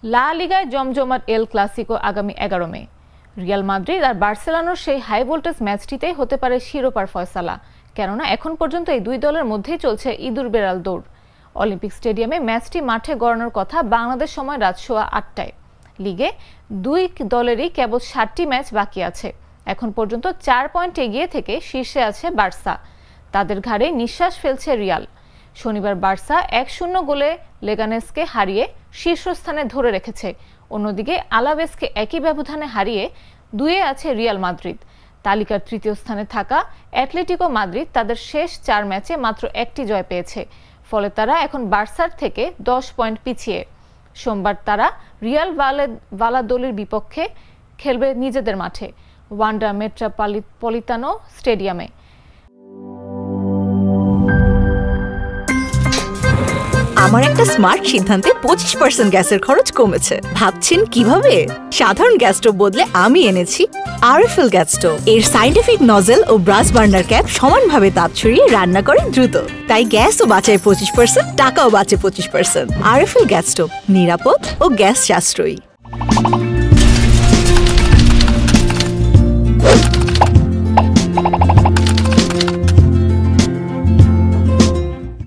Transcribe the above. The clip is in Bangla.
লা লিগায় জমজমাট এল ক্লাসিকো আগামী 11 মে। রিয়াল মাদ্রিদ আর বার্সেলোনার সেই হাই ভোল্টেজ ম্যাচটিতেই হতে পারে শিরোপার ফয়সালা, কেননা এখন পর্যন্ত এই দুই দলের মধ্যেই চলছে ইঁদুর বেড়াল দৌড়। অলিম্পিক স্টেডিয়ামে ম্যাচটি মাঠে গড়ানোর কথা বাংলাদেশ সময় রাত 8:30টায়। লিগে দুই দলেরই কেবল 7টি ম্যাচ বাকি আছে। এখন পর্যন্ত 4 পয়েন্ট এগিয়ে থেকে শীর্ষে আছে বার্সা। তাদের ঘাড়ে নিঃশ্বাস ফেলছে রিয়াল। শনিবার বার্সা 1-0 গোলে লেগানেসকে হারিয়ে শীর্ষস্থানে ধরে রেখেছে। অন্যদিকে আলাভেসকে একই ব্যবধানে হারিয়ে 2-এ আছে রিয়াল মাদ্রিদ। তালিকার তৃতীয় স্থানে থাকা অ্যাটলেটিকো মাদ্রিদ তাদের শেষ 4 ম্যাচে মাত্র 1টি জয় পেয়েছে, ফলে তারা এখন বার্সার থেকে 10 পয়েন্ট পিছিয়ে। সোমবার তারা রিয়াল ভালাদোলির বিপক্ষে খেলবে নিজেদের মাঠে, ওয়ান্ডা মেট্রোপলিতানো স্টেডিয়ামে। আমার একটা স্মার্ট সিদ্ধান্তে 25% গ্যাসের খরচ কমেছে। ভাবছেন কিভাবে? সাধারণ গ্যাস স্টোভ বদলে আমি এনেছি আরএফএল গ্যাস স্টোভ। এর সাইন্টিফিক নজল ও ব্রাস বার্নার ক্যাপ সমানভাবে তাপ ছড়িয়ে রান্না করে দ্রুত, তাই গ্যাসও বাঁচায় 25%, টাকাও বাঁচে 25%। আরএফএল গ্যাস স্টোভ নিরাপদ ও গ্যাস সাশ্রয়ী।